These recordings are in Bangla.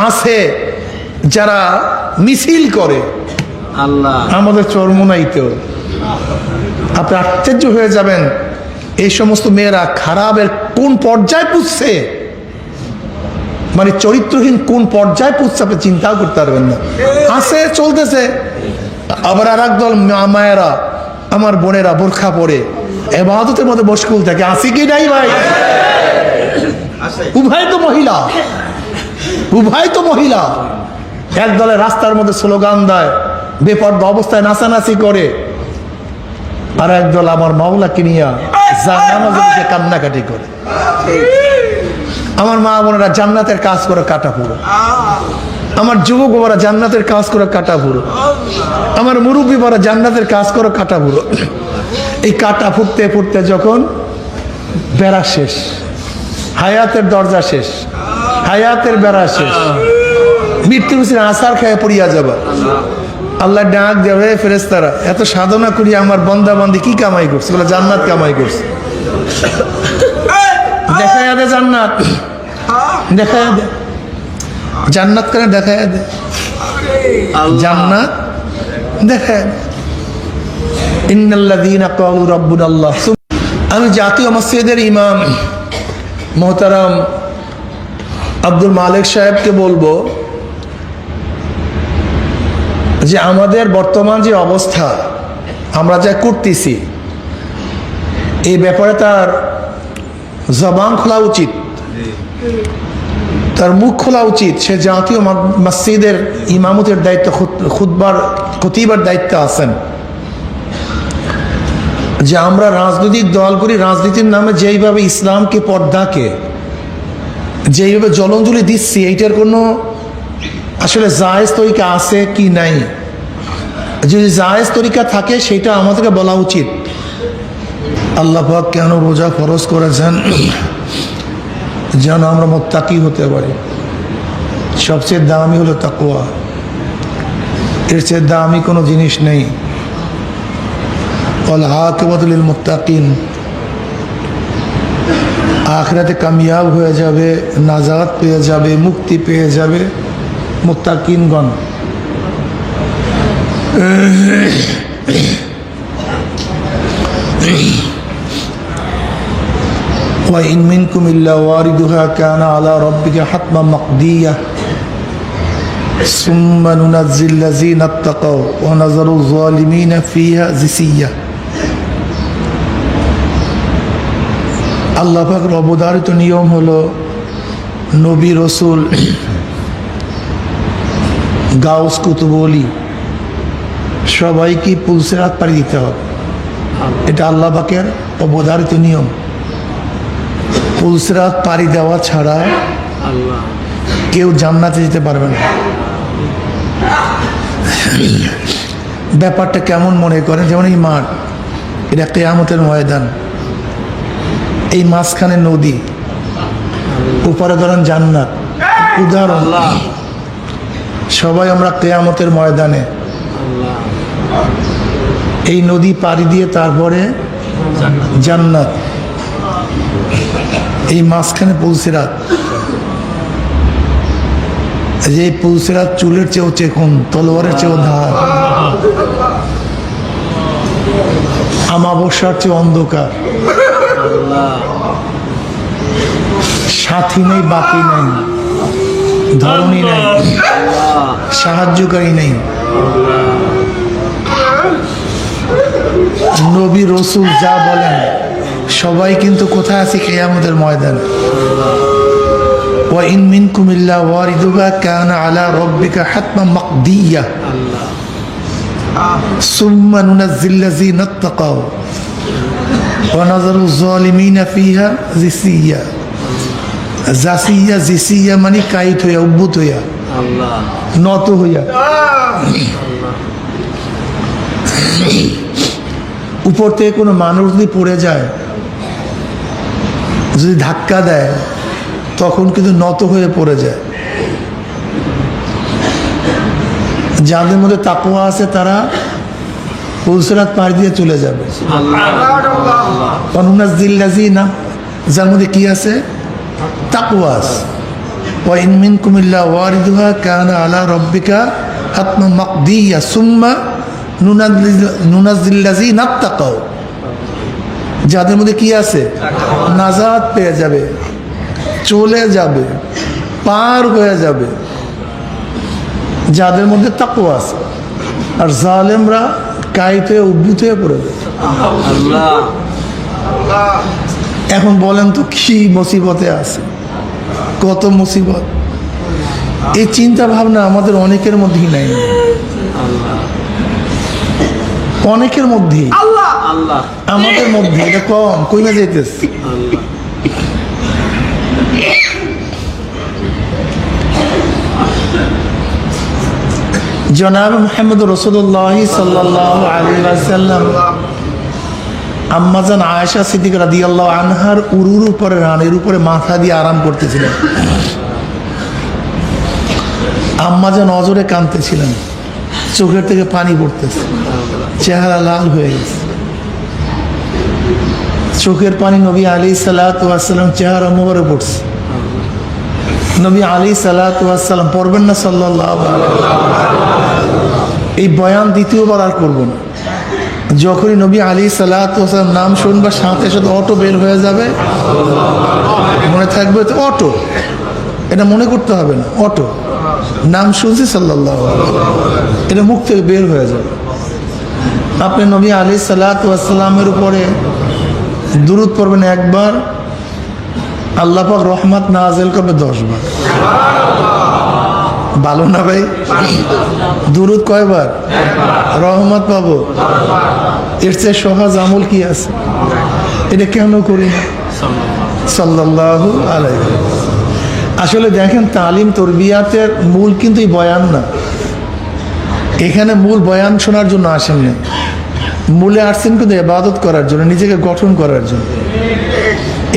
আছে যারা মিছিল করে আল্লাহ আমাদের চরমোনাইতেও। আপনি আশ্চর্য হয়ে যাবেন এই সমস্ত মেয়েরা খারাপের কোন পর্যায়ে পুষছে, মানে চরিত্রহীন কোন পর্যায়ে পুষছে আপনি চিন্তাও করতে পারবেন না। আছে চলতেছে। আবার আর একদল মায়েরা, আমার বোনেরা বোরখা পরে ইবাদতের মধ্যে মশগুল থাকে। আছে কি নাই ভাই? উভয় তো মহিলা, উভয় তো মহিলা। এক দলে রাস্তার মধ্যে স্লোগান দেয়, বেপর্দা অবস্থায় নাচানাচি করে, আর একদল আমার মাওলাকে নিয়ে নামাজে কান্নাকাটি করে। আমার মা বোনেরা জান্নাতের কাজ করে কাটা পুরো, আমার যুবক বাবারা জান্নাতের কাজ করে কাটা পুরো, আমার মুরব্বী বাবারা জান্নাতের কাজ করে কাটা পুরো। এই কাটা ফুটতে ফুটতে যখন বেড়া শেষ, হায়াতের দরজা শেষ, হায়াতের বেড়া শেষ, মৃত্যুর উচিত আসার খেয়ে পড়িয়া যাবা। আল্লাহ ডাক দেবে, ফেরেশতারা এত সাধনা করি আমার বন্দা বান্দি কি কামাই করছে? বলে জান্নাত কামাই করছে। দেখা দে জান্নাত, দেখা দে জান্নাত, করে দেখা দে জান্নাত, দেখা দে। ইন্নাল্লাযীনা ক্বালু রাব্বুনাল্লাহ। আমি জাতীয় মসজিদের ইমাম মোহতারাম আব্দুল মালিক সাহেবকে বলবো যে আমাদের বর্তমান যে অবস্থা আমরা যা করতেছি, এই ব্যাপারে তার জবান খোলা উচিত, তার মুখ খোলা উচিত। সে জাতীয় মসজিদের ইমামতের দায়িত্ব, খুতবার খতিবার দায়িত্ব আছেন। যে আমরা রাজনৈতিক দল করি, রাজনীতির নামে যেইভাবে ইসলামকে, পর্দাকে যেইভাবে জলাঞ্জলি দিচ্ছি, এইটার কোনো আসলে জায়েজ তরিকা আছে কি নাই? যদি জায়েজ তরিকা থাকে সেটা আমাদেরকে বলা উচিত। আল্লাহ পাক কেন রোজা ফরজ করেছেন? যেন আমরা মুত্তাকি হতে পারি। সবচেয়ে দামি হলো তাকওয়া, এর চেয়ে দামি কোনো জিনিস নেই। ওয়াল আকিবাতু লিল মুত্তাকিন, আখিরাতে কামিয়াব হয়ে যাবে, নাজাত পেয়ে যাবে, মুক্তি পেয়ে যাবে মুত্তাকিনগণ। ওয়া ইন মিনকুম ইল্লা ওয়ারিদুহা কানা আলা রাব্বিকা হাতমান মাকদিয়া সুম্মা নুনাজ্জিল লাযীনা ইত্তাকাও ওয়া নাযারু যালিমিনা ফিহা জিসিয়া। আল্লাহ পাকের অবধারিত নিয়ম হলো নবী, রসুল, গাউস, কুতুব, ওলি সবাইকে পুলসিরাত পাড়ি দিতে হবে। এটা আল্লাহ পাকের অবধারিত নিয়ম। পুলসিরাত পাড়ি দেওয়া ছাড়া কেউ জান্নাতে যেতে পারবে না। ব্যাপারটা কেমন মনে করেন? যেমন এই মাঠ, এটা কিয়ামতের ময়দান, এই মাঝখানে নদী, উপরে ধরেন জান্নাত। উদাহরণ, সবাই আমরা কিয়ামতের ময়দানে এই নদী পাড়ি দিয়ে তারপরে জান্নাত, এই মাঝখানে পুলসিরাত। যে পুলসিরাত চুলের চেয়েও চেকন, তলোয়ারের চেয়েও ধার, আমাবস্যার চেয়ে অন্ধকার, সাথী নেই, বাকি নেই, ধরনী নেই, সাহায্যকারী নেই। নবী, রসুল যা বলেন সবাই কিন্তু কোথায় আছে? কিয়ামতের ময়দানে। ওয়া ইন মিনকুম ইল্লা ওয়ারিদুহা কানা আলা রাব্বিকা হাতমান মাকদিয়া সুম্মা নুনাজ্জিল লাযীনা ইত্তাকাও ওয়া নাযারু যালিমিনা ফিহা জিসিয়া। জাসিয়া, জিসিয়া মানে কাইট হইয়া, উদ্ভূত হইয়া, নত হইয়া। উপর থেকে কোনো মানুষ যদি পড়ে যায়, যদি ধাক্কা দেয়, তখন কিন্তু নত হয়ে পড়ে যায়। যাদের মধ্যে তাকওয়া আছে তারা পুলসিরাত পার দিয়ে চলে যাবে। যার মধ্যে কি আছে? তাকওয়া আছে। ওয়া ইন মিনকুম ইল্লা ওয়ারিদুহা কানা আলা রাব্বিকা হাতমান মাকদিয়া সুম্মা নুনাজ্জিল্লাযিনা তাকাও। যাদের মধ্যে কি আছে? নাজাত পেয়ে যাবে, চলে যাবে, পার হয়ে যাবে যাদের মধ্যে তাকওয়া আছে। আর জালেমরা কাইতে উদ্ভূত হয়ে পড়ে যাবে। এখন বলেন তো কি মুসিবতে আছে, কত মুসিবত। এই চিন্তা ভাবনা আমাদের অনেকের মধ্যেই নাই, অনেকের মধ্যেই, আমাদের মধ্যে এটা কম, কইমে যাইতেছে। জনাব মুহাম্মদ রাসূলুল্লাহ সাল্লাল্লাহু আলাইহি ওয়াসাল্লাম আম্মাজান আয়েশা সিদ্দিকা রাদিয়াল্লাহু আনহার উরুর উপরে, রানের উপরে মাথা দিয়ে আরাম করতেছিলেন। আম্মাজান অজরে কাঁদতেছিলেন, চোখের থেকে পানি পড়তেছে, চেহারা লাল হয়ে গেছে। চোখের পানি নবী আলাইহিস সালাতু ওয়াস সালাম চেহারা মোবারক পড়ছে। নবী আলাইহিস সালাতু ওয়াস সালাম পড়বেন না সাল্লাল্লাহু আলাইহি ওয়াসাল্লাম। এই বয়ান দ্বিতীয়বার আর করব না। যখনই নবী আলাইহিস সালাতু ওয়াস সালাম নাম শুনবা, সাথে সাথে অটো বের হয়ে যাবে, মনে থাকবে তো অটো, এটা মনে করতে হবে না, অটো নাম শুনছি সাল্লাল্লাহু আলাইহি ওয়াসাল্লাম, এটা মুখ থেকে বের হয়ে যাবে। আপনি নবী আলাইহিস সালাতু ওয়াস সালামের উপরে দুরূদ পড়বেন একবার, আল্লাহ পাক রহমত নাযিল করবে 10 বার। ভালো না ভাই? দুরূদ কয়বার? রহমত পাবো। এর চেয়ে সহজ আমল কি আছে? এটা কেন করি না? সাল্লাল্লাহু আলাইহি ওয়াসাল্লাম। আসলে দেখেন, তালিম তরবিয়াতের মূল কিন্তু এই বয়ান না। এখানে মূল বয়ান শোনার জন্য আসেন না, মূলে আসছেন কিন্তু ইবাদত করার জন্য, নিজেকে গঠন করার জন্য।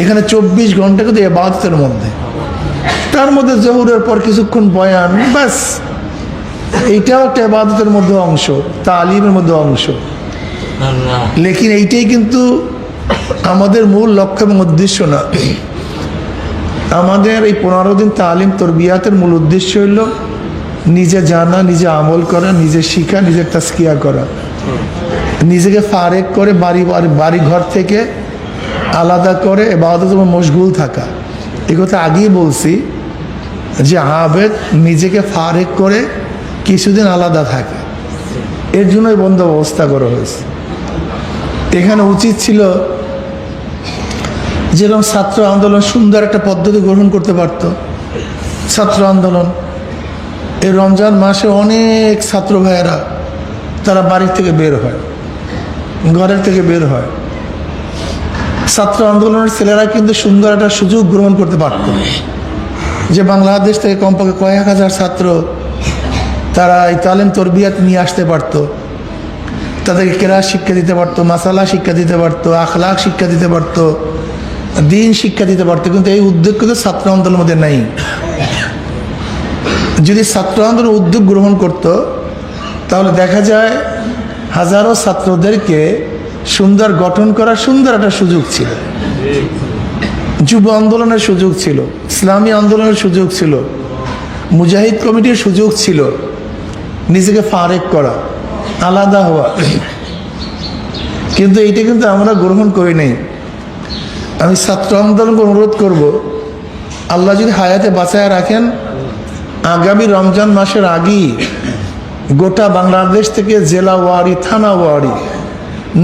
এখানে 24 ঘন্টা কিন্তু ইবাদতের মধ্যে, তার মধ্যে জোহরের পর কিছুক্ষণ বয়ান, ব্যাস। এইটাও একটা ইবাদতের মধ্যে অংশ, তালিমের মধ্যে অংশ। লেকিন এইটাই কিন্তু আমাদের মূল লক্ষ্য এবং উদ্দেশ্য না। আমাদের এই 15 দিন তালিম তরবিয়াতের মূল উদ্দেশ্য হইল নিজে জানা, নিজে আমল করা, নিজে শিখা, নিজের তাজকিয়া করা, নিজেকে ফারেক করে বাড়ি ঘর থেকে আলাদা করে ইবাদত এবং মশগুল থাকা। এই কথা আগেই বলছি যে আবেদ নিজেকে ফারেক করে কিছুদিন আলাদা থাকে, এর জন্যই বন্দোবস্ত করা হয়েছে। এখানে উচিত ছিল যেরকম ছাত্র আন্দোলন সুন্দর একটা পদ্ধতি গ্রহণ করতে পারত। ছাত্র আন্দোলন এই রমজান মাসে অনেক ছাত্র ভাইয়েরা তারা বাড়ির থেকে বের হয়, ঘরের থেকে বের হয়। ছাত্র আন্দোলনের ছেলেরা কিন্তু সুন্দর একটা সুযোগ গ্রহণ করতে পারত, যে বাংলাদেশ থেকে কমপক্ষে কয়েক হাজার ছাত্র তারা এই তালিম তরবিয়াত নিয়ে আসতে পারত, তাদেরকে কেরাত শিক্ষা দিতে পারতো, মাসালা শিক্ষা দিতে পারতো, আখলাক শিক্ষা দিতে পারতো, দিন শিক্ষা দিতে পারতো। কিন্তু এই উদ্যোগ কিন্তু ছাত্র আন্দোলনের মধ্যে নাই। যদি ছাত্র আন্দোলন উদ্যোগ গ্রহণ করত, তাহলে দেখা যায় হাজারো ছাত্রদেরকে সুন্দর গঠন করার সুন্দর একটা সুযোগ ছিল। যুব আন্দোলনের সুযোগ ছিল, ইসলামী আন্দোলনের সুযোগ ছিল, মুজাহিদ কমিটির সুযোগ ছিল নিজেকে ফারেক করা, আলাদা হওয়া। কিন্তু এইটা কিন্তু আমরা গ্রহণ করি নাই। আমি ছাত্র আন্দোলনকে অনুরোধ করব, আল্লাহ যদি হায়াতে বাঁচায় রাখেন, আগামী রমজান মাসের আগেই গোটা বাংলাদেশ থেকে জেলা ওয়ারি, থানা ওয়ারি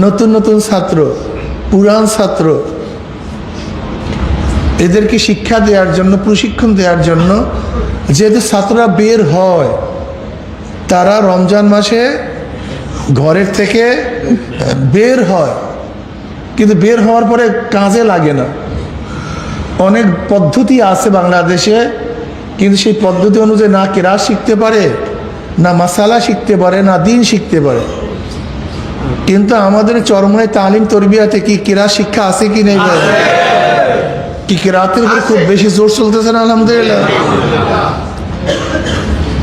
নতুন নতুন ছাত্র, পুরান ছাত্র, এদেরকে শিক্ষা দেওয়ার জন্য, প্রশিক্ষণ দেওয়ার জন্য, যেহেতু ছাত্ররা বের হয়, তারা রমজান মাসে ঘরের থেকে বের হয়, কিন্তু বের হওয়ার পরে কাজে লাগে না। অনেক পদ্ধতি আছে বাংলাদেশে, কিন্তু সেই পদ্ধতি অনুযায়ী না কেরাত শিখতে পারে, না মাসালা শিখতে পারে, না দিন শিখতে পারে। কিন্তু আমাদের চরমনাই তালিম তরবিয়াতে কি কেরাত শিক্ষা আছে কি নেই? কি কেরাতের উপরে খুব বেশি জোর চলতেছে না? আলহামদুলিল্লাহ।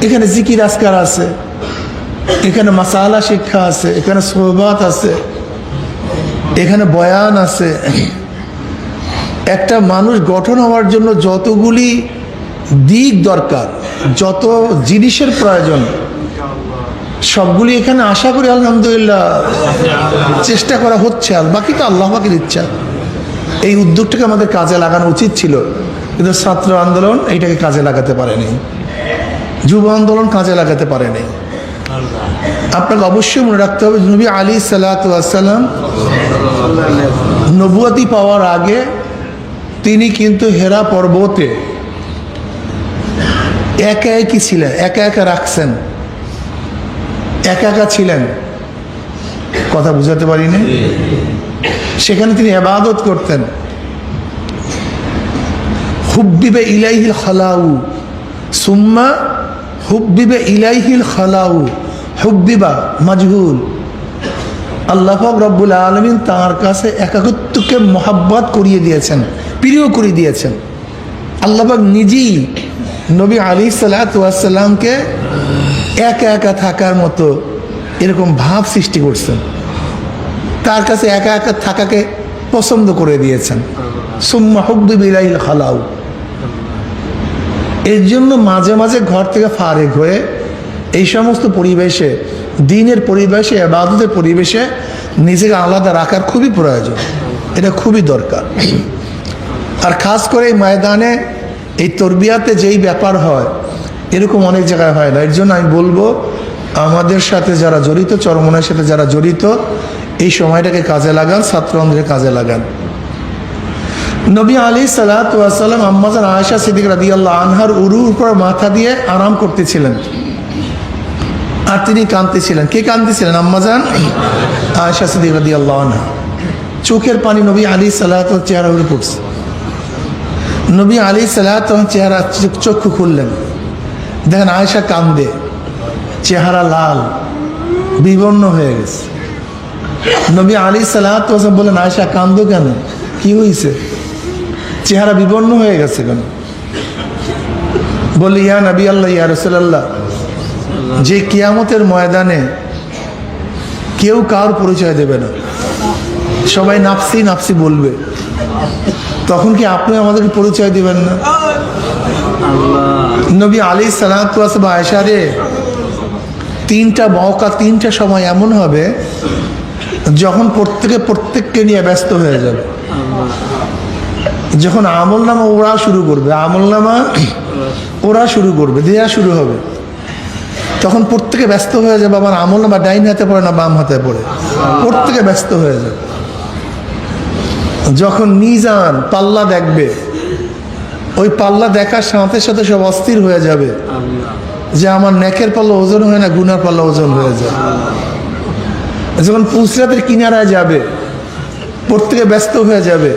এখানে জিকির আজকার আছে, এখানে মাসালা শিক্ষা আছে, এখানে সোহবাত আছে, এখানে বয়ান আছে। একটা মানুষ গঠন হওয়ার জন্য যতগুলি দিক দরকার, যত জিনিসের প্রয়োজন সবগুলি এখানে আশা করি আলহামদুলিল্লাহ চেষ্টা করা হচ্ছে, আর বাকি তো আল্লাহ পাকের ইচ্ছা। এই উদ্যোগটাকে আমাদের কাজে লাগানো উচিত ছিল, কিন্তু ছাত্র আন্দোলন এইটাকে কাজে লাগাতে পারেনি, যুব আন্দোলন কাজে লাগাতে পারেনি। আপনাকে অবশ্যই মনে রাখতে হবে, নবী আলাইহিস সালাম নবুয়তি পাওয়ার আগে তিনি কিন্তু হেরা পর্বতে একা একই ছিলেন, একা একা রাখছেন, একা একা ছিলেন। কথা বুঝাতে পারিনি? সেখানে তিনি ইবাদত করতেন। হুব্বিবে ইলাইহিল খালাউ সুম্মা হুব্বিবে ইলাইহিল খালাউ, হুব্বিবা মাজহুল। আল্লাহ পাক রব্বুল আলামিন তার কাছে একাকিত্বকে মহাব্বত করিয়ে দিয়েছেন, প্রিয় করে দিয়েছেন। আল্লাহ পাক নিজেই নবী আলাইহিস সালামকে একা একা থাকার মতো এরকম ভাব সৃষ্টি করছেন, তার কাছে একা একা থাকাকে পছন্দ করে দিয়েছেন। সুম্মা হুব্বিবা ইলাইহিল খালাউ। এর জন্য মাঝে মাঝে ঘর থেকে ফারেক হয়ে এই সমস্ত পরিবেশে, দ্বীনের পরিবেশে, ইবাদতের পরিবেশে নিজেকে আলাদা রাখার খুবই প্রয়োজন, এটা খুবই দরকার। আর খাস করে এই ময়দানে এই তরবিয়াতে যেই ব্যাপার হয় এরকম অনেক জায়গায় হয় না। এর জন্য আমি বলবো আমাদের সাথে যারা জড়িত, চরমনের সাথে যারা জড়িত, এই সময়টাকে কাজে লাগান, ছাত্রদের কাজে লাগান। নবী আলাইহিস সালাম আম্মাজান আয়েশা সিদ্দিকা রাদিয়াল্লাহু আনহার উরুর উপর মাথা দিয়ে আরাম করতেছিলেন, আর তিনি কাঁদতেছিলেন। কে কাঁদতেছিলেন? আম্মাজান আয়েশা সিদ্দিকা রাদিয়াল্লাহু আনহা। চোখের পানি নবী আলাইহিস চেহারা উড়ে পড়ছে। নবী আলাইহিস চেহারা, চক্ষু খুললেন, দেখেন আয়েশা কান্দে, চেহারা লাল বিবর্ণ হয়ে গেছে। নবী আলাইহিস বললেন, আয়েশা কান্দো কেন, কি হয়েছে? চেহারা বিবর্ণ হয়ে গেছে কেন? বলি, ইয়া নবী আল্লাহ, ইয়া রাসূলুল্লাহ, যে কিয়ামতের ময়দানে কেউ কার পরিচয় দেবে না, সবাই নাফসি নাফসি বলবে, তখন কি আপনি আমাদেরকে পরিচয় দিবেন না? নবী আলাইহিস সালাম আয়েশা রে, তিনটা মওকা, তিনটা সময় এমন হবে যখন প্রত্যেককে নিয়ে ব্যস্ত হয়ে যাবে। যখন আমল নামা ওরা শুরু করবে, আমল নামা ওরা শুরু করবে, দেয়া শুরু হবে, তখন প্রত্যেকে ব্যস্ত হয়ে যাবে। আমার আমল নামা ডাইন হাতে পড়ে না বাম হাতে পড়ে, প্রত্যেকে ব্যস্ত হয়ে যাবে। যখন মিজান পাল্লা দেখবে, ওই পাল্লা দেখার সাথে সাথে সব অস্থির হয়ে যাবে যে আমার নেকের পাল্লা ওজন হয় না, গুনার পাল্লা ওজন হয়ে যায়। যখন পুলসিরাতের কিনারায় যাবে, প্রত্যেকে ব্যস্ত হয়ে যাবে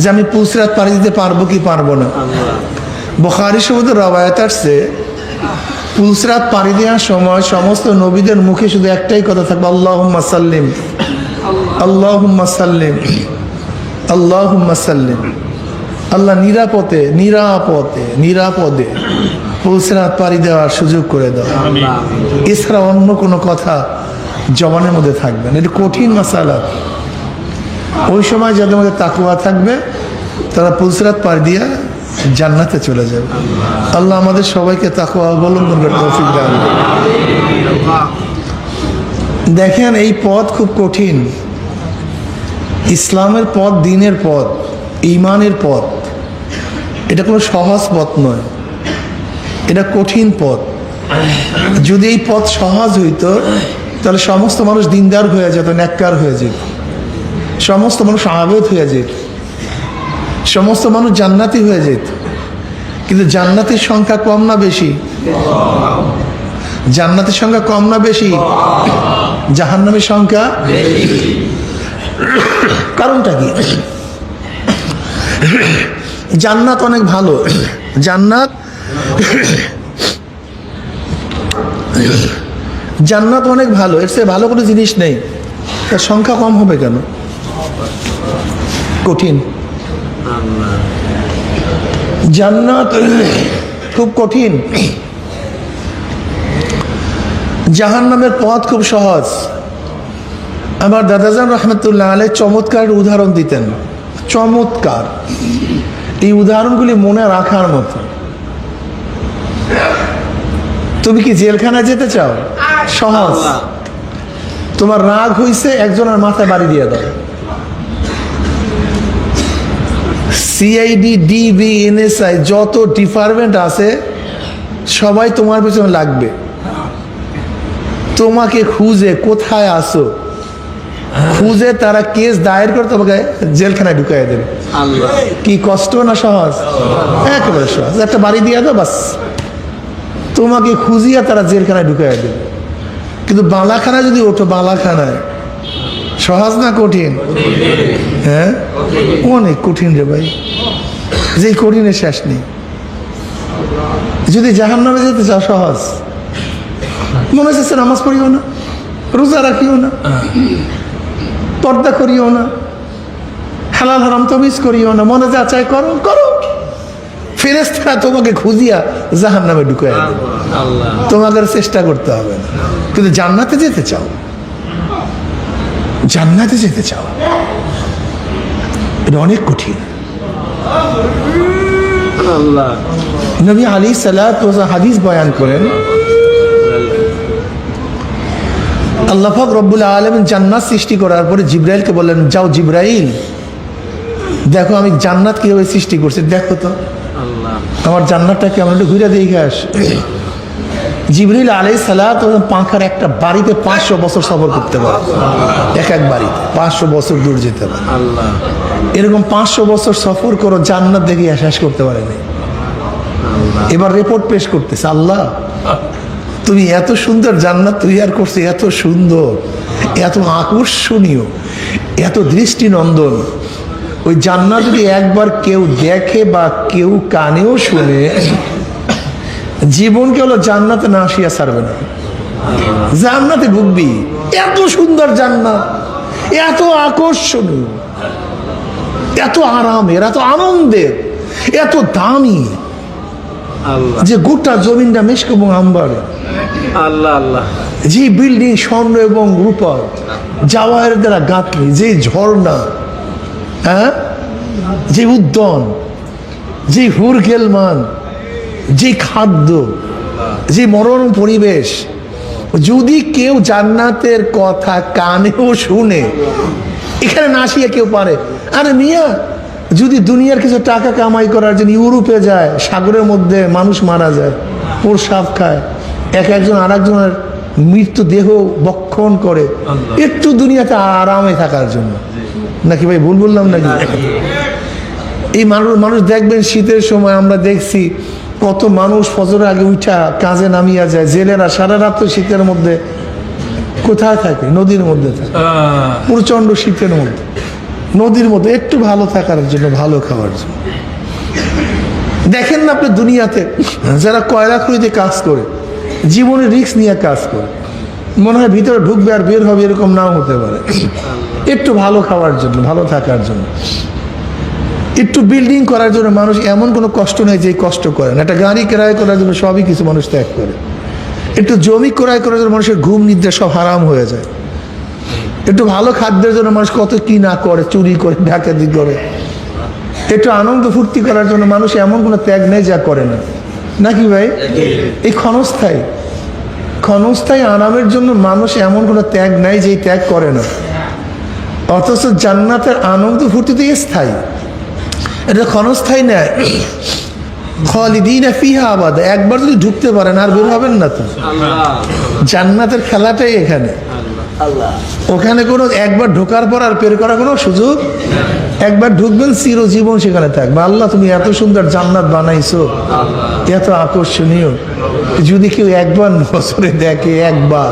যে আমি পুলসিরাত পাড়ি দিতে পারবো কি পারবো না। বুখারী শরীফে রওয়ায়াত আসছে, পুলসিরাত পাড়ি দেওয়ার সময় সমস্ত নবীদের মুখে শুধু একটাই কথা থাকবে, আল্লাহুম্মা সাল্লিম, আল্লাহুম্মা সাল্লিম, আল্লাহুম্মা সাল্লিম। আল্লাহ নিরাপদে নিরাপদে নিরাপদে পুলসিরাত পাড়ি দেওয়ার সুযোগ করে দাও। এছাড়া অন্য কোনো কথা জবানের মধ্যে থাকবে না। এটা কঠিন মাসালা। ওই সময় যাদের মধ্যে তাকওয়া থাকবে তারা পুলসিরাত পাড়ি দিয়ে জান্নাতে চলে যাবে। আল্লাহ আমাদের সবাইকে তাকওয়া অবলম্বন করতে তৌফিক দান। দেখেন, এই পথ খুব কঠিন। ইসলামের পথ, দ্বীনের পথ, ঈমানের পথ, এটা কোনো সহজ পথ নয়, এটা কঠিন পথ। যদি এই পথ সহজ হইতো তাহলে সমস্ত মানুষ দিনদার হয়ে যেত, নেককার হয়ে যেত, সমস্ত মানুষ আবেদ হয়ে যেত, সমস্ত মানুষ জান্নাতি হয়ে যেত। কিন্তু জান্নাতের সংখ্যা কম না বেশি? জান্নাতের সংখ্যা কম না বেশি? জাহান্নামের সংখ্যা বেশি। কারণটা কি? জান্নাত অনেক ভালো, জান্নাত জান্নাত অনেক ভালো, এর চেয়ে ভালো কোনো জিনিস নেই। তার সংখ্যা কম হবে কেন? কঠিন। জান্নাত খুব কঠিন, জাহান্নামের পথ খুব সহজ। আমার দাদাজান রহমতুল্লাহ আলাইহি চমৎকার উদাহরণ দিতেন, চমৎকার। এই উদাহরণগুলি মনে রাখার মতো। তুমি কি জেলখানায় যেতে চাও? সহজ। তোমার রাগ হইছে, একজনের মাথায় বাড়ি দিয়ে দাও। সিআইডি, ডিবি, এনএসআই যত ডিপার্টমেন্ট আছে সবাই তোমার পিছনে লাগবে, তোমাকে খুঁজে কোথায় আসো খুঁজে তারা কেস দায়ের করে তোমাকে জেলখানায় ঢুকাই দেবে। কি কষ্ট না সহজ? একেবারে সহজ। একটা বাড়ি দিয়ে দাও, বাস তোমাকে খুঁজিয়া তারা জেলখানায় ঢুকাই দেবে। কিন্তু বালাখানায় যদি ওঠো, বালাখানায় সহজ না কঠিন? হ্যাঁ, অনেক কঠিন রে ভাই, যে কঠিনের শেষ নেই। যদি জাহান্নামে যেতে চাও সহজ, মনে হচ্ছে নামাজ পড়িও না, রোজা রাখিও না, পর্দা করিও না, হালাল হারাম তমিজ করিও না, মনে যা চাই করো করো, ফেরেশতারা তোমাকে খুঁজিয়া জাহান্নামে ঢুকায় দেবে। তোমাকে চেষ্টা করতে হবে না। কিন্তু জান্নাতে যেতে চাও, জান্নাতে যেতে চাও, এটা অনেক কঠিন। নবী আলাইহিস সালাতু ওয়াস সালাম হাদিস বয়ান করেন, আল্লাহ পাক রব্বুল আলামিন জান্নাত সৃষ্টি করার পরে জিবরাইলকে বললেন, যাও জিবরাইল, দেখো আমি জান্নাত কিভাবে সৃষ্টি করছি, দেখো তো আমার জান্নাতটা কেমন, একটু ঘুরে দেখে আস। জিবরাইল আলাইহিস সালাতু ওয়াস সালাম পাখার একটা বাড়িতে 500 বছর সফর করতে পারে, এক এক বাড়িতে 500 বছর দূর যেতে পারে। এরকম 500 বছর সফর করো, জান্নাত দেখে শেষ করতে পারেনি। এবার রিপোর্ট পেশ করতেছে, আল্লাহ তুমি এত সুন্দর জান্নাত তৈরি করছো, এত সুন্দর, এত আকর্ষণীয়, এত দৃষ্টিনন্দন, ওই জান্নাত যদি একবার কেউ দেখে বা কেউ কানেও শুনে, জীবনকে হলো জান্নাতে না আসিয়া ছাড়বে না, জান্নাতে ঢুকবি। এত সুন্দর জান্নাত, এত আকর্ষণীয়, এত আরামের, এত আনন্দের, এত দামি, যে গোটা জমিনটা মেশক এবং আম্বার, আল্লাহ আল্লাহ, যে বিল্ডিং স্বর্ণ এবং রূপা জাওয়াহের দ্বারা গাঁথনি, যে ঝর্ণা, হ্যাঁ, যে উদ্যান, যে হুরগেলমান, যে খাদ্য, যে মনোরম পরিবেশ, যদি কেউ জান্নাতের কথা কানেও শুনে, এখানে না আসিয়া কেউ পারে। আরে মিয়া, যদি দুনিয়ার কিছু টাকা কামাই করার জন্য ইউরোপে যায়, সাগরের মধ্যে মানুষ মারা যায়, প্রসাব খায়, একজন আর একজনের মৃত্যু দেহ বক্ষণ করে, একটু দুনিয়াতে আরামে থাকার জন্য, নাকি ভাই ভুল বললাম নাকি? এই মানুষ দেখবেন শীতের সময় আমরা দেখছি কত মানুষ ফজরের আগে উঠা কাজে নামিয়া যায়। জেলেরা সারা রাত তো শীতের মধ্যে কোথায় থাকে? নদীর মধ্যে থাকে, প্রচন্ড শীতের মধ্যে, নদীর মধ্যে একটু ভালো থাকার জন্য, ভালো খাওয়ার জন্য। দেখেন না আপনি দুনিয়াতে যারা কয়লা খনিতে কাজ করে, জীবনে রিস্ক নিয়ে কাজ করে, মনে হয় ভিতরে ঢুকবে আর বের হবে, এরকম নাও হতে পারে। একটু ভালো খাওয়ার জন্য, ভালো থাকার জন্য, একটু বিল্ডিং করার জন্য মানুষ এমন কোনো কষ্ট নেই যে কষ্ট করে না। একটা গাড়ি ক্রয় করার জন্য সবই কিছু মানুষ ত্যাগ করে। একটু জমি ক্রয় করার জন্য মানুষের ঘুম নিদ্রা সব হারাম হয়ে যায়। একটু ভালো খাদ্যের জন্য মানুষ কত কি না করে, চুরি করে, ডাকাতি করে। একটু আনন্দ ফুর্তি করার জন্য মানুষ এমন কোনো ত্যাগ নেই যা করে না, নাকি ভাই? এই ক্ষণস্থায়ী আরামের জন্য মানুষ এমন কোনো ত্যাগ নাই যে ত্যাগ করে না। অথচ জান্নাতের আনন্দ ফুর্তিতে স্থায়ী, এটা ক্ষণস্থায়ী নেয়। খালিদিনা ফিহা আবাদা, একবার যদি ঢুকতে পারেন আর বের হবেন না তো। জান্নাতের খেলাটাই এখানে, ওখানে কোনো একবার ঢোকার পর আর বের করার কোনো সুযোগ, একবার ঢুকবেন চিরজীবন সেখানে থাকবে। আল্লাহ তুমি এত সুন্দর জান্নাত বানাইছো, এত আকর্ষণীয়, যদি কেউ একবার বছরে দেখে, একবার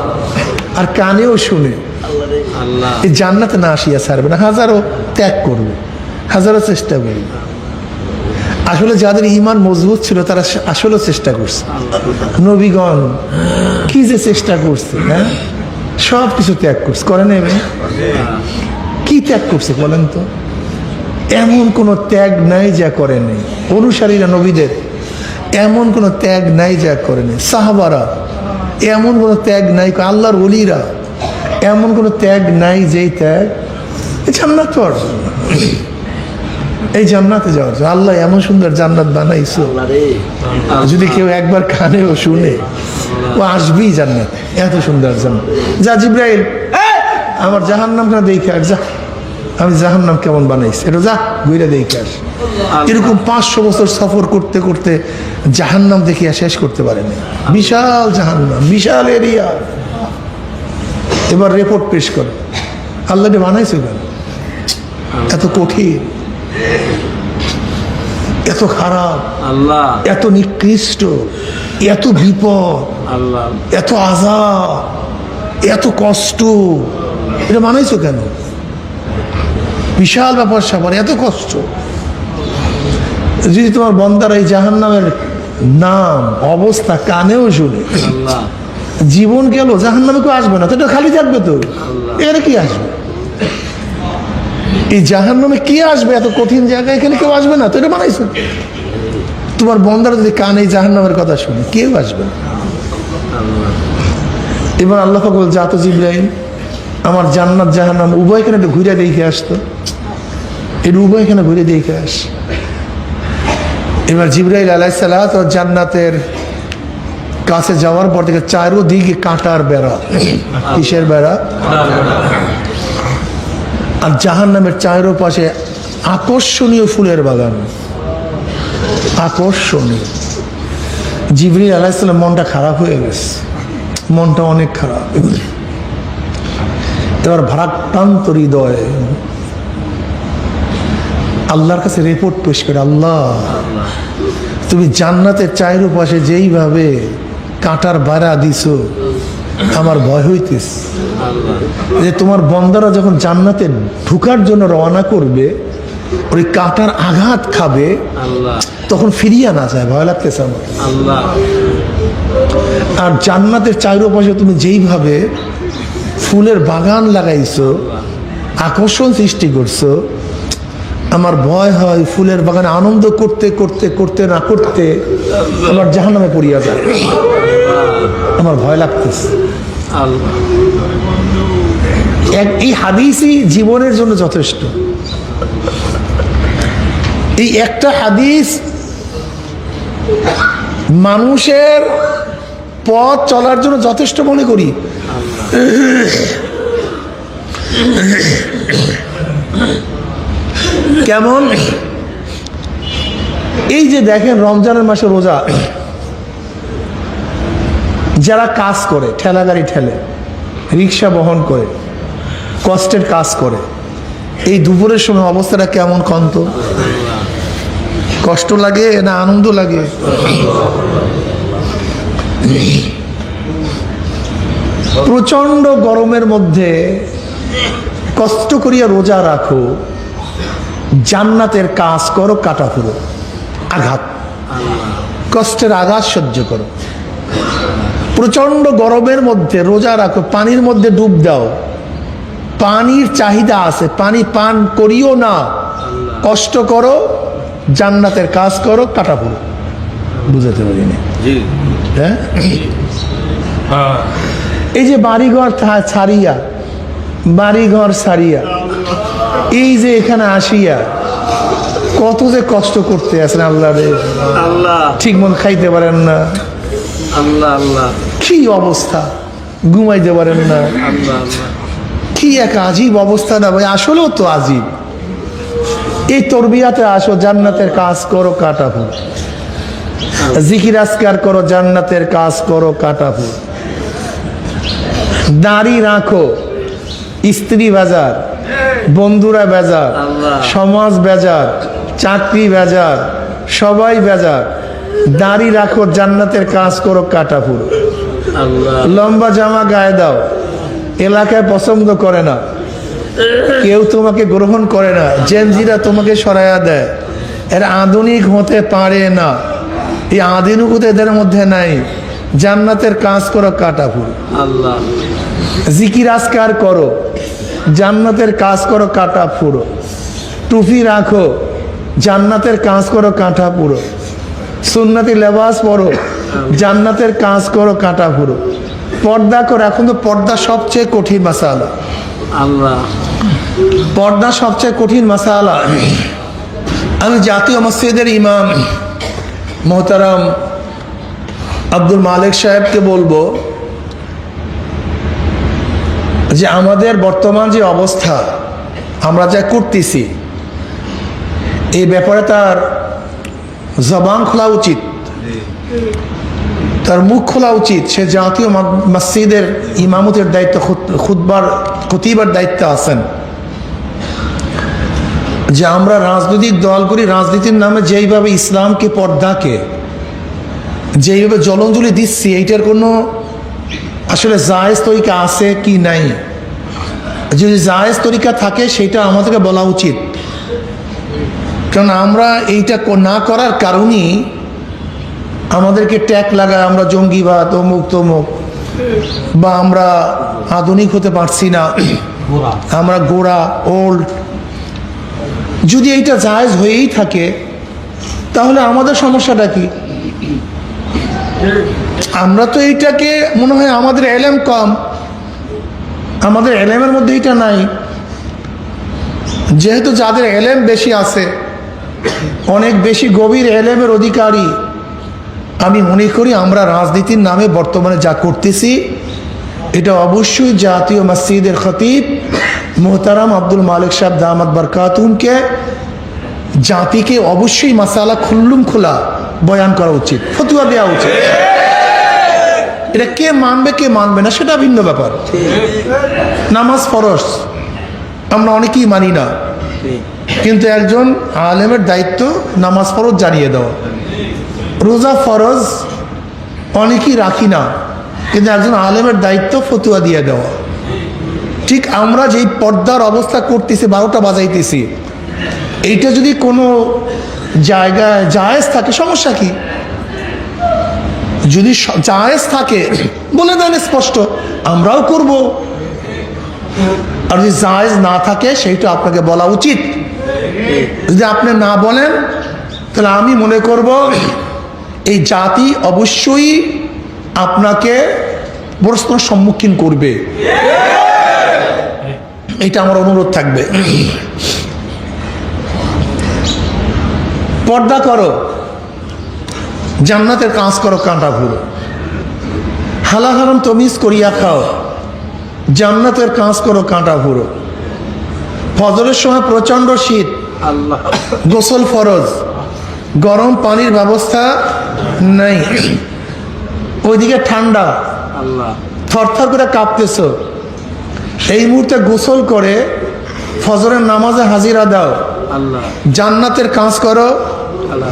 আর কানেও শুনে, এই জান্নাতে না আসিয়া ছাড়বে না। হাজারো ত্যাগ করবে, হাজারো চেষ্টা করবে। আসলে যাদের ঈমান মজবুত ছিল তারা আসলে চেষ্টা করছে। নবীগণ কি যে চেষ্টা করছে, হ্যাঁ, সব কিছু ত্যাগ করছে, করে নেবে। কি ত্যাগ করছে বলেন তো? এমন কোনো ত্যাগ নাই যা করে নেই। অনুসারীরা নবীদের এমন কোনো ত্যাগ নাই যা করে নেই। সাহাবারা এমন কোনো ত্যাগ নাই, আল্লাহর ওলিরা এমন কোনো ত্যাগ নাই যেই ত্যাগ জান্নাত পাওয়ার জন্য, এই জান্নাতে যাওয়ার জন্য। আল্লাহ এমন সুন্দর জান্নাত বানাইছো, যদি কেউ একবার কানেও শুনে ও আসবেই জান্নাত, এত সুন্দর জান্নাত। যা জিব্রাইল, আমার জাহান্নামটা দেখে আর যা, আমি জাহান্নাম কেমন বানাইছি এটা যা ঘুরে দেখে আস। এরকম 500 বছর সফর করতে করতে জাহান্নাম দেখিয়া শেষ করতে পারেনি। বিশাল জাহান্নাম, বিশাল এরিয়া। এবার রিপোর্ট পেশ করে, আল্লাহ এটা বানাইছে কেন? এত কঠিন, এত খারাপ, আল্লাহ এত নিকৃষ্ট, এত বিপদ, আল্লাহ এত আযাব, এত কষ্ট, এটা বানাইছো কেন? বিশাল ব্যাপার স্যাপার, এত কষ্ট। যদি তোমার বন্দারা এই জাহান্নামের নাম অবস্থা কানেও শুনে, আল্লাহ জীবন গেল, জাহান্নামে কেউ আসবে না তো, এটা খালি থাকবে তো, এখানে কি আসবে? এই জাহান্নামে কি আসবে? এত কঠিন জায়গায় এখানে কেউ আসবে না তো, এটা বানাইছো। তোমার বন্দারা যদি কানে এই জাহান্নামের কথা শুনে, কেউ আসবে না। এবার আল্লাহ পাক বল, যা তো জিব্রাইল, আমার জান্নাত জাহান্নাম উভয়খানে একটু ঘুরে দেখে আসতো, এর উভয়খানে ঘুরে দেখে আস। এবার জিব্রাইল আলাইহিস সালাত ও জান্নাতের কাছে যাওয়ার পর থেকে চারোদিকে কাঁটার বেড়া। কিসের বেড়া? আর জাহান্নামের চারোপাশে আকর্ষণীয় ফুলের বাগান, আকর্ষণীয়। জিবরিল আলাইহিস সালাম মনটা খারাপ হয়ে গেছে, মনটা অনেক খারাপ। এবার ভারাক্রান্ত হৃদয় আল্লাহর কাছে রিপোর্ট পেশ করে, আল্লাহ তুমি জান্নাতের চারপাশে যেইভাবে কাঁটার বাড়া দিছো, আমার ভয় হইতেছে যে তোমার বন্দারা যখন জান্নাতে ঢুকার জন্য রওনা করবে, ওই কাঁটার আঘাত খাবে, আল্লাহ তখন ফিরিয়ে না যায়, ভয় লাগতেছে আমার। আল্লাহ আর জান্নাতের চারপাশে তুমি যেইভাবে ফুলের বাগান লাগাইছো, আকর্ষণ সৃষ্টি করছো, আমার ভয় হয় ফুলের বাগানে আনন্দ করতে করতে করতে না করতে আমার জাহান্নামে পড়িয়া যায়, আমার ভয় লাগতেছে। আল্লাহ এই হাদিসই জীবনের জন্য যথেষ্ট। এই একটা হাদিস মানুষের পথ চলার জন্য যথেষ্ট মনে করি। কেমন? এই যে দেখেন রমজানের মাসে রোজা, যারা কাজ করে, ঠেলা গাড়ি ঠেলে, রিক্সা বহন করে, কষ্টের কাজ করে, এই দুপুরের সময় অবস্থাটা কেমন? কন্ত কষ্ট লাগে না আনন্দ লাগে? প্রচন্ড গরমের মধ্যে কষ্ট করিয়া রোজা রাখো, জান্নাতের কাজ করো, কাটা পুরো আঘাত, কষ্টের আঘাত সহ্য করো। প্রচন্ড গরমের মধ্যে রোজা রাখো, পানির মধ্যে ডুব দাও, পানির চাহিদা আছে, পানি পান করিও না, কষ্ট করো, জান্নাতের কাজ করো, কাটা পুরো। বুঝাতে পারিনি? হ্যাঁ, এই যে বাড়িঘর ছাড়িয়া, বাড়িঘর ছাড়িয়া এই যে এখানে আসিয়া কত যে কষ্ট করতে আছেন আল্লাহ রে, আল্লাহ ঠিক মন খাইতে পারেন না, আল্লাহ আল্লাহ কি অবস্থা, ঘুমাইতে পারেন না, আল্লাহ কি এক আজীব অবস্থা না ভাই? আসলেও তো আজীব। এই তরবিয়াতে আসো, জান্নাতের কাজ করো, কাটা ফুল, জিকির আজকার করো, জান্নাতের কাজ করো, কাটা ফুল। দাড়ি রাখো, স্ত্রী বেজার, বন্ধুরা বেজার, সমাজ বেজার, চাকরি বেজার, সবাই বেজার, দাড়ি রাখো, জান্নাতের কাজ করো, কাটা পুরো। আল্লাহ লম্বা জামা গায়ে দাও, এলাকায় পছন্দ করে না, কেউ তোমাকে গ্রহণ করে না, জেনজিরা তোমাকে সরাইয়া দেয়, এরা আধুনিক হতে পারে না, এই আধুনিকতা এদের মধ্যে নাই। জান্নাতের কাজ করো, কাটা ফুল। আল্লাহ জিকির আজকার করো, জান্নাতের কাজ করো, কাটা ফুরো। টুপি রাখো, জান্নাতের কাজ করো, কাঁটা পুরো। সুন্নতি লেবাস পরো, জান্নাতের কাজ করো, কাঁটা ফুরো। পর্দা করো, এখন তো পর্দা সবচেয়ে কঠিন মাসালা। আল্লাহ পর্দা সবচেয়ে কঠিন মাসালা। আমি জাতীয় মসজিদের ইমাম মোহতারাম আব্দুল মালিক সাহেবকে বলবো যে আমাদের বর্তমান যে অবস্থা আমরা যা করতেছি এই ব্যাপারে তার জবান খোলা উচিত, তার মুখ খোলা উচিত। সে জাতীয় মসজিদের ইমামতের দায়িত্ব, খতিবার দায়িত্ব আছেন। যে আমরা রাজনৈতিক দল করি, রাজনীতির নামে যেইভাবে ইসলামকে, পর্দাকে যেইভাবে জলাঞ্জলি দিচ্ছি, এইটার কোনো আসলে জায়েজ তরিকা আছে কি নাই। যদি জায়েজ তরিকা থাকে সেটা আমাদেরকে বলা উচিত, কারণ আমরা এইটা না করার কারণেই আমাদেরকে ট্যাগ লাগায় আমরা জঙ্গিবাদ, অমুক তমুক, বা আমরা আধুনিক হতে পারছি না, আমরা গোড়া, ওল্ড। যদি এইটা জায়েজ হয়েই থাকে তাহলে আমাদের সমস্যাটা কি? আমরা তো এইটাকে মনে হয় আমাদের এলেম কম, আমাদের এলেমের মধ্যে এইটা নাই। যেহেতু যাদের এলেম বেশি আছে, অনেক বেশি গভীর এলেমের অধিকারী, আমি মনে করি আমরা রাজনীতির নামে বর্তমানে যা করতেছি এটা অবশ্যই জাতীয় মসজিদের খতিব মোহতারাম আব্দুল মালিক সাহেব দামাত বরকাতুহুমকে, জাতিকে অবশ্যই মাসালা খুল্লুম খোলা বয়ান করা উচিত, ফতোয়া দেওয়া উচিত। এটা কে মানবে কে মানবে না সেটা ভিন্ন ব্যাপার। নামাজ ফরজ আমরা অনেকেই মানি না, কিন্তু একজন আলেমের দায়িত্ব নামাজ ফরজ জানিয়ে দেওয়া। রোজা ফরজ অনেকেই রাখি না, কিন্তু একজন আলেমের দায়িত্ব ফতোয়া দিয়ে দেওয়া। ঠিক আমরা যেই পর্দার অবস্থা করতেছি, 12টা বাজাইতেছি, এইটা যদি কোনো জায়গায় জায়েজ থাকে সমস্যা কি? যদি জায়েজ থাকে বলে দেন স্পষ্ট, আমরাও করব। আর যদি জায়েজ না থাকে সেইটা আপনাকে বলা উচিত। যদি আপনি না বলেন তাহলে আমি মনে করব এই জাতি অবশ্যই আপনাকে প্রশ্নের সম্মুখীন করবে। এটা আমার অনুরোধ থাকবে। পর্দা করো, জান্নাতের কাজ করো, কাঁটা ঘুরো, হালাল হারাম তমিজ করিয়া খাও, জান্নাতের কাজ করো, কাঁটা ঘুরো। ফজরের সময় প্রচন্ড শীত, আল্লাহ গোসল ফরজ, গরম পানির ব্যবস্থা নাই, ওইদিকে ঠান্ডা, আল্লাহ থরথর করে কাঁপতেছ, এই মুহূর্তে গোসল করে ফজরের নামাজে হাজিরা দাও, আল্লাহ জান্নাতের কাজ করো, আল্লাহ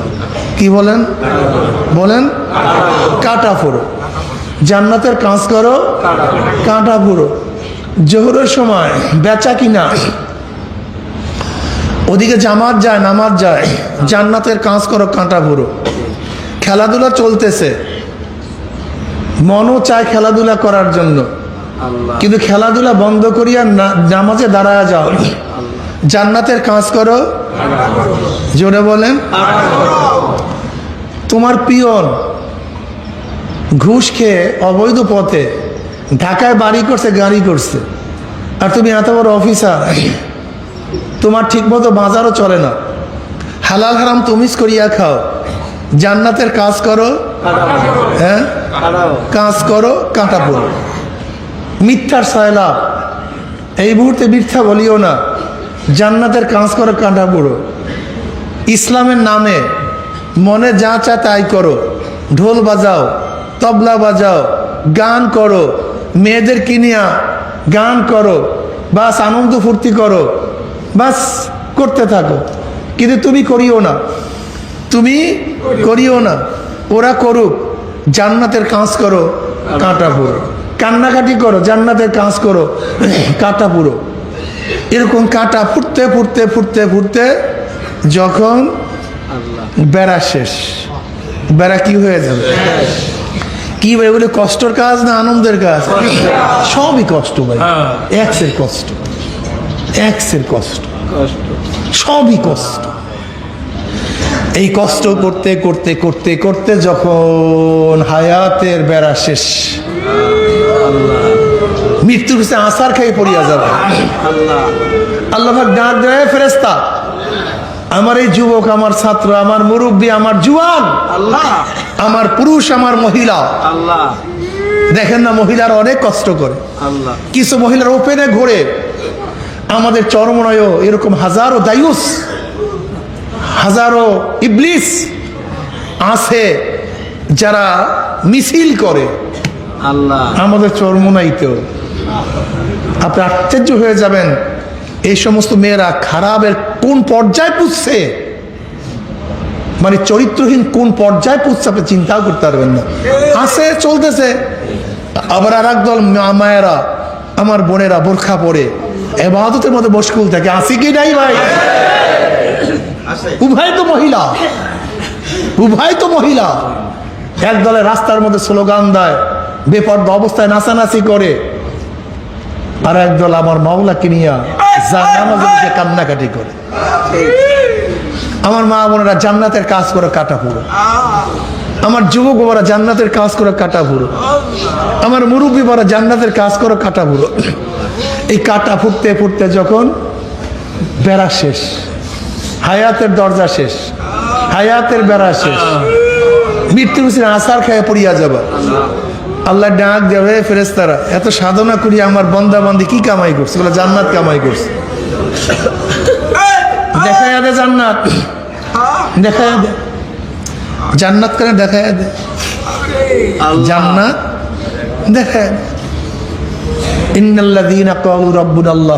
কি বলেন বলেন, কাঁটা ফুরো। জান্নাতের কাজ করো, কাঁটা ফুরো। জোহরের সময় বেচা কিনা, ওদিকে জামাত যায়, নামাজ যায়, জান্নাতের কাজ করো, কাঁটা ফুরো। খেলাধুলা চলতেছে, মনও চায় খেলাধুলা করার জন্য, আল্লাহ কিন্তু খেলাধুলা বন্ধ করিয়া নামাজে দাঁড়ায় যাও, জান্নাতের কাজ করো। জোরে বলেন। তোমার পিয়ন ঘুষ খেয়ে অবৈধ পথে ঢাকায় বাড়ি করছে, গাড়ি করছে, আর তুমি এত বড় অফিসার, তোমার ঠিকমতো বাজারও চলে না, হালাল হারাম তমিজ করিয়া খাও, জান্নাতের কাজ করো, হ্যাঁ কাজ করো, কাঁটা পড়ো। মিথ্যার সয়লা, এই মুহূর্তে মিথ্যা বলিও না, জান্নাতের কাজ করো, কাঁটা পড়ো। ইসলামের নামে মনে যা চায় তাই করো, ঢোল বাজাও, তবলা বাজাও, গান করো, মেয়েদের কিনিয়া গান করো, বাস আনন্দ ফুর্তি করো, বাস করতে থাকো, কিন্তু তুমি করিও না, তুমি করিও না, ওরা করুক, জান্নাতের কাজ করো, কাঁটা পুরো। কান্নাকাটি করো, জান্নাতের কাজ করো, কাঁটা পুরো। এরকম কাঁটা ফুটতে ফুটতে ফুটতে ফুটতে যখন আল্লাহ বেড়া শেষ, বেড়া কি হয়ে যাবে? কি ভাই বলে, কষ্টর কাজ না আনন্দের কাজ? সবই কষ্ট ভাই, এক্সের কষ্ট, এক্সের কষ্ট, কষ্ট সবই কষ্ট। এই কষ্ট করতে করতে করতে করতে যখন হায়াতের বেড়া শেষ, মৃত্যুর কাছে আসার খেয়ে পড়িয়া যাবে। আল্লাহ আল্লাহ পাক ডাক দেয়, ফেরেশতা আমার এই যুবক, আমার ছাত্র, আমার মুরব্বী, আমার জুয়ান, আল্লাহ আমার পুরুষ আমার মহিলা, আল্লাহ দেখেন না মহিলারা অনেক কষ্ট করে, আল্লাহ কিছু মহিলার ওপেনে ঘোরে। আমাদের চরমনায় এরকম হাজারো দায়ুস, হাজারো ইবলিস আছে যারা মিছিল করে আল্লাহ আমাদের চরমনাইতেও। আপনি আশ্চর্য হয়ে যাবেন এই সমস্ত মেয়েরা খারাপের কোন পর্যায়ে পুষছে, মানে চরিত্রহীন কোন পর্যায়ে পুষছে আপনি চিন্তাও করতে পারবেন না। আছে চলতেছে। আবার আর একদল মায়েরা, আমার বোনেরা বোরখা পরে এবাদতের মধ্যে মশগুল থাকে। আসি কি নাই ভাই? উভয় তো মহিলা, উভয় তো মহিলা। একদলে রাস্তার মধ্যে স্লোগান দেয়, বেপর্দা অবস্থায় নাচানাচি করে, আর একদল আমার মাওলাকে নিয়া জানামাজে কান্নাকাটি করে। আমার মা বোনেরা জান্নাতের কাজ করে কাটা পুরো, আমার যুবক বাবারা জান্নাতের কাজ করে কাটা পুরো, আমার মুরব্বী বাবারা জান্নাতের কাজ করে কাটা পুরো। এই কাটা ফুটতে ফুটতে যখন বেড়া শেষ, হায়াতের দরজা শেষ, হায়াতের বেড়া শেষ, মৃত্যুর উচিত আসার খেয়ে পড়িয়া যাবা। আল্লাহ ডাক দেবে, ফেরেশতারা এত সাধনা করি আমার বন্দা বান্দি কি কামাই করছে? বলে জান্নাত কামাই করছে। দেখায় দে জান্নাত, দেখায় দে জান্নাত, করে দেখায় দে জান্নাত, দেখায় দে। ইন্নাল্লাযীনা ক্বালু রাব্বুনাল্লাহ